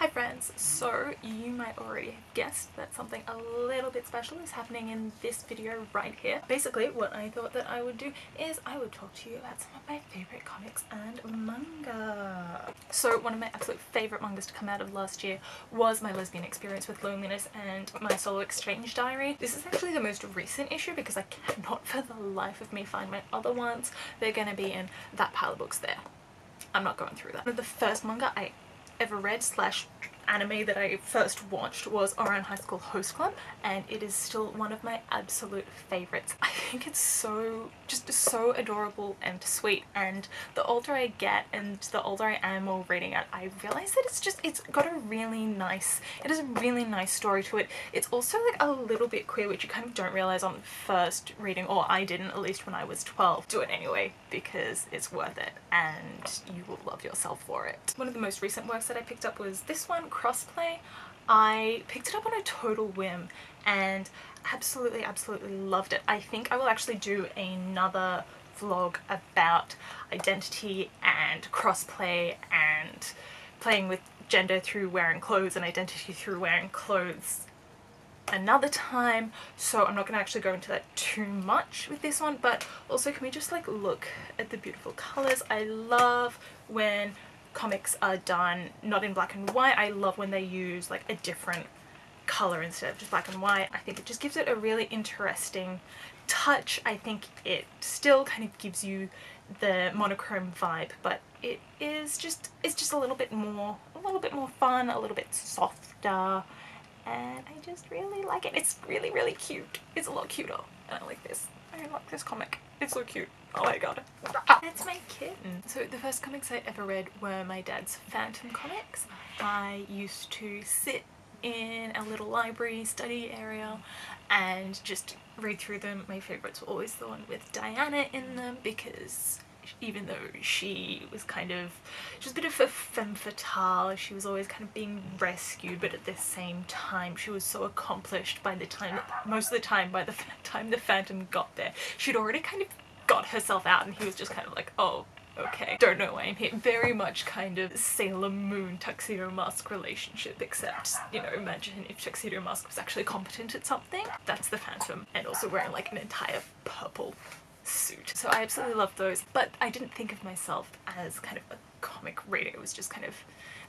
Hi friends, so you might already have guessed that something a little bit special is happening in this video right here. Basically what I thought that I would do is I would talk to you about some of my favourite comics and manga. So one of my absolute favourite mangas to come out of last year was my lesbian experience with loneliness and my solo exchange diary. This is actually the most recent issue because I cannot for the life of me find my other ones. They're gonna be in that pile of books there. I'm not going through that. One of the first manga I ever read slash anime that I first watched was Ouran High School Host Club, and it is still one of my absolute favourites. I think it's just so adorable and sweet, and the older I get and the older I am while reading it, I realise that it's got a really nice, it has a really nice story to it. It's also like a little bit queer, which you kind of don't realise on first reading, or I didn't, at least when I was 12. Do it anyway because it's worth it and you will love yourself for it. One of the most recent works that I picked up was this one, Cosplay. I picked it up on a total whim and absolutely loved it. I think I will actually do another vlog about identity and crossplay and playing with gender through wearing clothes and identity through wearing clothes another time, so I'm not going to actually go into that too much with this one. But also, can we just like look at the beautiful colours? I love when comics are done not in black and white. I love when they use like a different colour instead of just black and white. I think it just gives it a really interesting touch. I think it still kind of gives you the monochrome vibe, but it's just a little bit more fun, a little bit softer, and I just really like it. It's really cute. It's a lot cuter. And I like this. I like this comic. It's so cute. Oh my god. It's my kitten. So the first comics I ever read were my dad's Phantom comics. I used to sit in a little library study area and just read through them. My favourites were always the one with Diana in them, because even though she was a bit of a femme fatale, she was always kind of being rescued, but at the same time she was so accomplished by the time, most of the time, by the time the Phantom got there, she'd already kind of got herself out and he was just kind of like, oh, okay, don't know why I'm here. Very much kind of Sailor Moon Tuxedo Mask relationship, except, you know, imagine if Tuxedo Mask was actually competent at something. That's the Phantom, and also wearing like an entire purple suit. So I absolutely love those, but I didn't think of myself as kind of a comic reader. It was just kind of,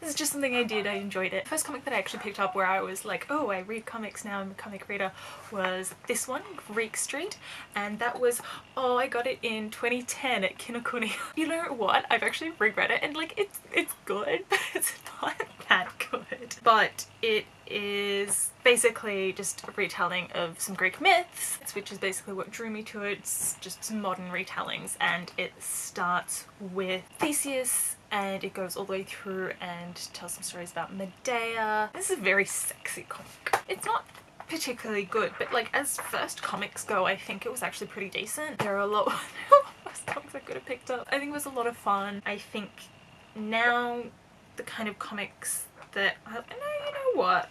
this is just something I did, I enjoyed it. The first comic that I actually picked up where I was like, oh, I read comics now, I'm a comic reader, was this one, Greek Street, and that was, oh, I got it in 2010 at Kinokuni. You know what? I've actually reread it and like it's good, but it's not that good. But it is basically just a retelling of some Greek myths, which is basically what drew me to it. It's just some modern retellings, and it starts with Theseus and it goes all the way through and tells some stories about Medea. This is a very sexy comic. It's not particularly good, but like as first comics go, I think it was actually pretty decent. There are a lot of first comics I could have picked up. I think it was a lot of fun. I think now the kind of comics that you know what?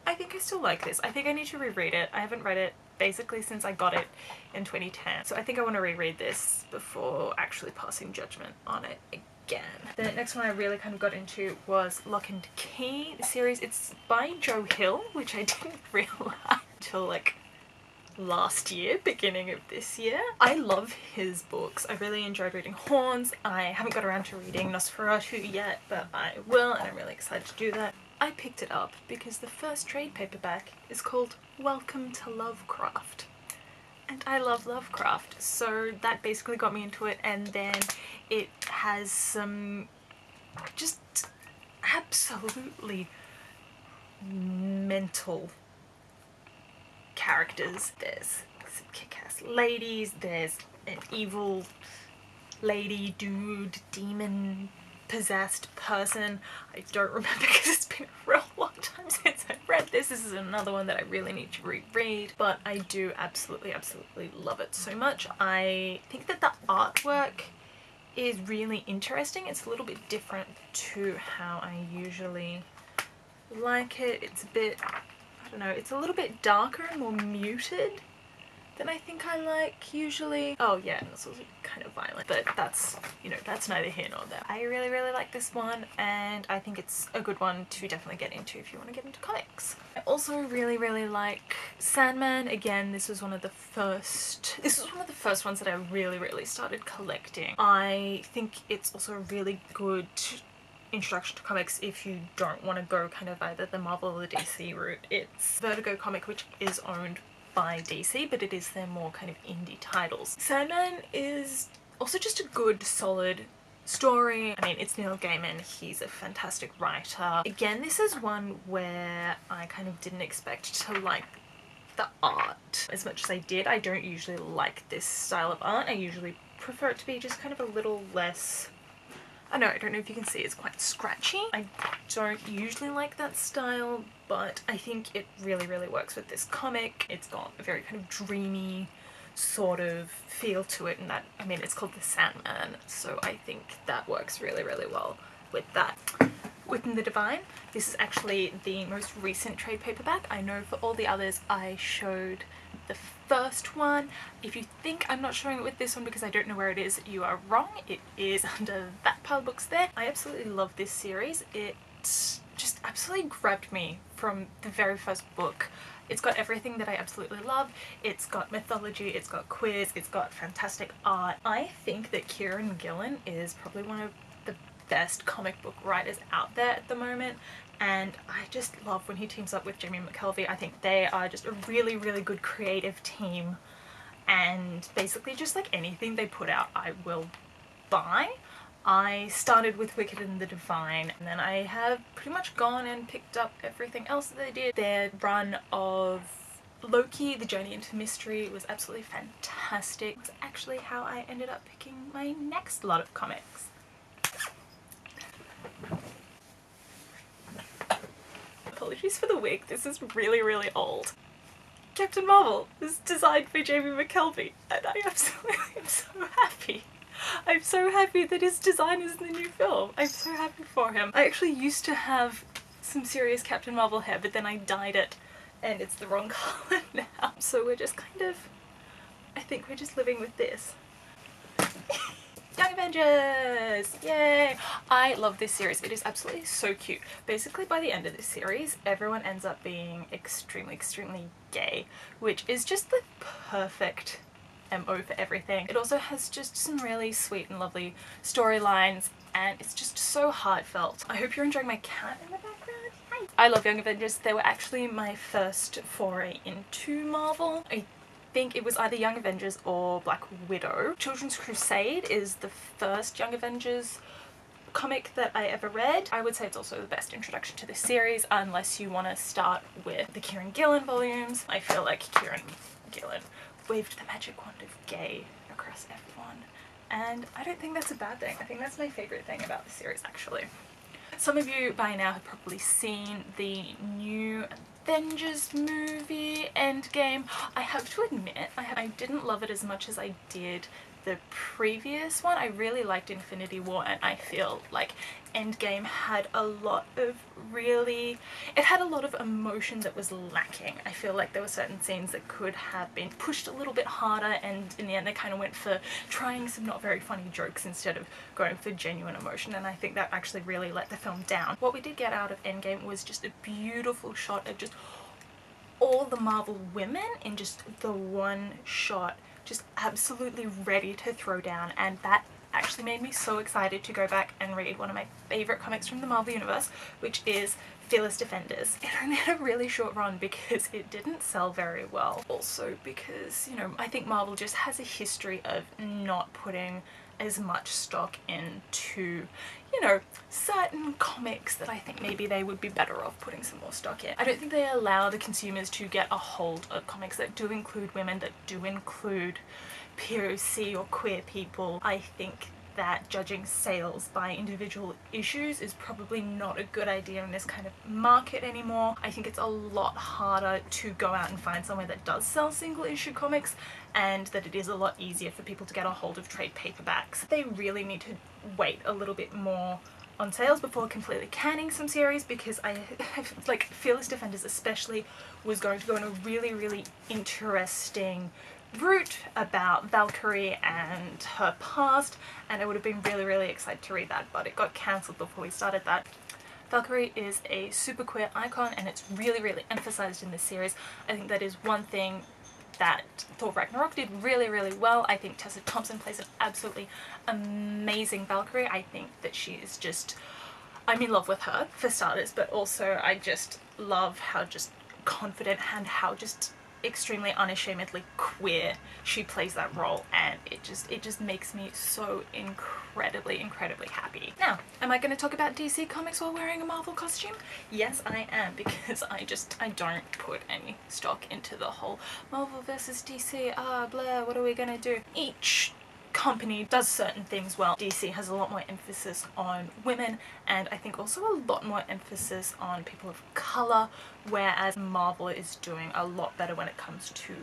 I think I still like this. I think I need to reread it. I haven't read it basically since I got it in 2010. So I think I want to reread this before actually passing judgment on it again. The next one I really kind of got into was Lock and Key series. It's by Joe Hill, which I didn't realize until like last year, beginning of this year. I love his books. I really enjoyed reading Horns. I haven't got around to reading Nosferatu yet, but I will, and I'm really excited to do that. I picked it up because the first trade paperback is called Welcome to Lovecraft. And I love Lovecraft, so that basically got me into it, and then it has some just absolutely mental characters. There's some kick-ass ladies, there's an evil lady, dude, demon possessed person. I don't remember because it's been a real long time since I read this. This is another one that I really need to reread, but I do absolutely love it so much. I think that the artwork is really interesting. It's a little bit different to how I usually like it. It's a bit, I don't know, it's a little bit darker and more muted than I think I like usually. Oh yeah, and it's also kind of violent, but that's, you know, that's neither here nor there. I really like this one, and I think it's a good one to definitely get into if you want to get into comics. I also really like Sandman. Again, this was one of the first ones that I really started collecting. I think it's also a really good introduction to comics if you don't want to go kind of either the Marvel or the DC route. It's Vertigo comic, which is owned by DC, but it is their more kind of indie titles. Sandman is also just a good, solid story. I mean, it's Neil Gaiman, he's a fantastic writer. Again, this is one where I kind of didn't expect to like the art as much as I did. I don't usually like this style of art. I usually prefer it to be just kind of a little less, I don't know if you can see, it's quite scratchy. I don't usually like that style, but I think it really works with this comic. It's got a very kind of dreamy sort of feel to it, and that, I mean, it's called The Sandman, so I think that works really well with that. Within the Divine, this is actually the most recent trade paperback. I know for all the others I showed the first one. If you think I'm not showing it with this one because I don't know where it is, you are wrong. It is under that pile of books there. I absolutely love this series. It just absolutely grabbed me from the very first book. It's got everything that I absolutely love. It's got mythology, it's got quiz, it's got fantastic art. I think that Kieran Gillen is probably one of the best comic book writers out there at the moment, and I just love when he teams up with Jamie McKelvey. I think they are just a really good creative team, and basically just like anything they put out I will buy. I started with Wicked and the Divine, and then I have pretty much gone and picked up everything else that they did. Their run of Loki, The Journey into Mystery, was absolutely fantastic. It was actually how I ended up picking my next lot of comics. Apologies for the wig, this is really old. Captain Marvel is designed by Jamie McKelvey, and I absolutely am so happy. I'm so happy that his design is in the new film. I'm so happy for him. I actually used to have some serious Captain Marvel hair, but then I dyed it and it's the wrong colour now. So we're just kind of, I think we're just living with this. Young Avengers! Yay! I love this series. It is absolutely so cute. Basically by the end of this series, everyone ends up being extremely gay, which is just the perfect MO for everything. It also has just some really sweet and lovely storylines, and it's just so heartfelt. I hope you're enjoying my cat in the background. Hi! I love Young Avengers. They were actually my first foray into Marvel. I think it was either Young Avengers or Black Widow. Children's Crusade is the first Young Avengers comic that I ever read. I would say it's also the best introduction to this series, unless you want to start with the Kieran Gillen volumes. I feel like Kieran Gillen waved the magic wand of gay across everyone, and I don't think that's a bad thing. I think that's my favourite thing about the series, actually. Some of you by now have probably seen the new Avengers movie, Endgame. I have to admit, I didn't love it as much as I did the previous one. I really liked Infinity War, and I feel like Endgame had a lot of it had a lot of emotion that was lacking. I feel like there were certain scenes that could have been pushed a little bit harder, and in the end they kind of went for trying some not very funny jokes instead of going for genuine emotion, and I think that actually really let the film down. What we did get out of Endgame was just a beautiful shot of just all the Marvel women in just the one shot, just absolutely ready to throw down, and that actually made me so excited to go back and read one of my favourite comics from the Marvel Universe, which is Fearless Defenders. It only had a really short run because it didn't sell very well. Also because, you know, I think Marvel just has a history of not putting as much stock into, you know, certain comics that I think maybe they would be better off putting some more stock in. I don't think they allow the consumers to get a hold of comics that do include women, that do include POC or queer people. I think that judging sales by individual issues is probably not a good idea in this kind of market anymore. I think it's a lot harder to go out and find somewhere that does sell single issue comics, and that it is a lot easier for people to get a hold of trade paperbacks. They really need to wait a little bit more on sales before completely canning some series, because I like Fearless Defenders especially was going to go in a really interesting route about Valkyrie and her past, and I would have been really excited to read that, but it got cancelled before we started that. Valkyrie is a super queer icon, and it's really emphasized in this series. I think that is one thing that Thor Ragnarok did really well. I think Tessa Thompson plays an absolutely amazing Valkyrie. I think that she is just, I'm in love with her for starters, but also I just love how just confident and how just extremely unashamedly queer she plays that role, and it just makes me so incredibly happy. Now, am I going to talk about DC Comics while wearing a Marvel costume? Yes, I am, because I don't put any stock into the whole Marvel versus DC, blah, what are we gonna do? Each company does certain things well. DC has a lot more emphasis on women, and I think also a lot more emphasis on people of colour, whereas Marvel is doing a lot better when it comes to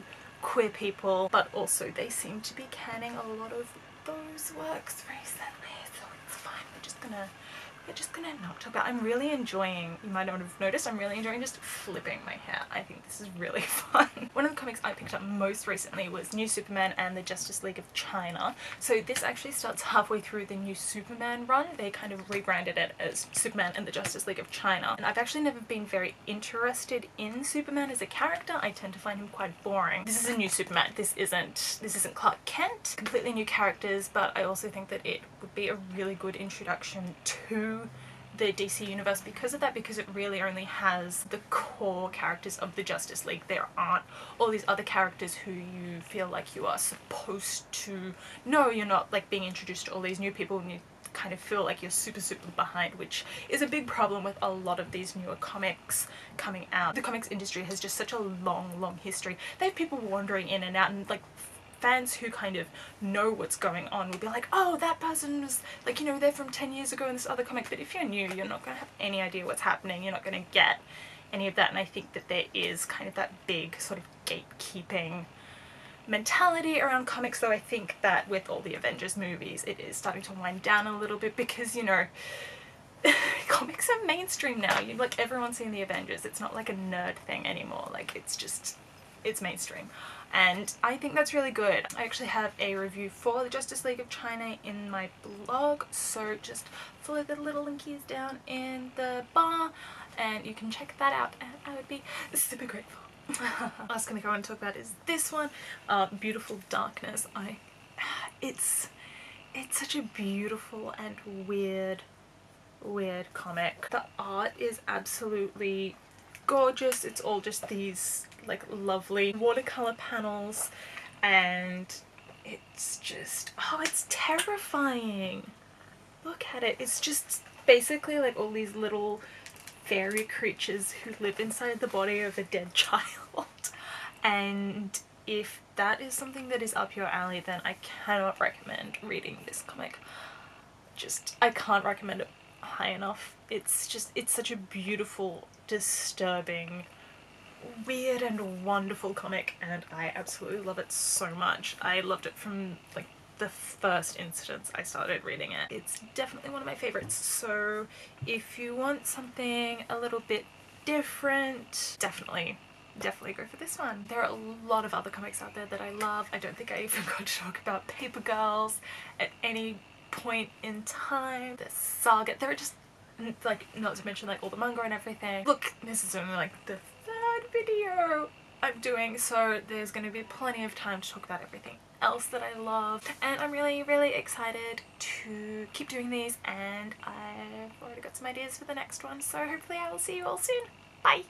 queer people, but also they seem to be canning a lot of those works recently, so it's fine. We're just gonna not talk about. I'm really enjoying, you might not have noticed, I'm really enjoying just flipping my hair. I think this is really fun. One of the comics I picked up most recently was New Superman and the Justice League of China. So this actually starts halfway through the New Superman run. They kind of rebranded it as Superman and the Justice League of China. And I've actually never been very interested in Superman as a character. I tend to find him quite boring. This is a new Superman. This isn't Clark Kent. Completely new characters, but I also think that it would be a really good introduction to the DC universe because of that, because it really only has the core characters of the Justice League. There aren't all these other characters who you feel like you are supposed to know. You're not like being introduced to all these new people and you kind of feel like you're super behind, which is a big problem with a lot of these newer comics coming out. The comics industry has just such a long history. They have people wandering in and out, and like fans who kind of know what's going on will be like, oh, that person was like, you know, they're from 10 years ago in this other comic. But if you're new, you're not going to have any idea what's happening. You're not going to get any of that. And I think that there is kind of that big sort of gatekeeping mentality around comics, though I think that with all the Avengers movies it is starting to wind down a little bit, because, you know, comics are mainstream now. Like, everyone's seen the Avengers. It's not like a nerd thing anymore. Like, it's mainstream. And I think that's really good. I actually have a review for the Justice League of China in my blog, so just follow the little linkies down in the bar and you can check that out, and I would be super grateful. Last comic I want to talk about is this one, Beautiful Darkness. It's such a beautiful and weird comic. The art is absolutely gorgeous. It's all just these like lovely watercolor panels, and it's just, oh, it's terrifying. Look at it. It's just basically like all these little fairy creatures who live inside the body of a dead child. And if that is something that is up your alley, then I cannot recommend reading this comic. I can't recommend it high enough. It's such a beautiful, disturbing, weird and wonderful comic, and I absolutely love it so much. I loved it from like the first instance I started reading it. It's definitely one of my favorites, so if you want something a little bit different, definitely go for this one. There are a lot of other comics out there that I love. I don't think I even got to talk about Paper Girls at any point in time. The Saga, there are just, like, not to mention like all the manga and everything. Look, this is only like the third video I'm doing, so there's going to be plenty of time to talk about everything else that I love, and I'm really excited to keep doing these, and I've already got some ideas for the next one, so hopefully I will see you all soon. Bye!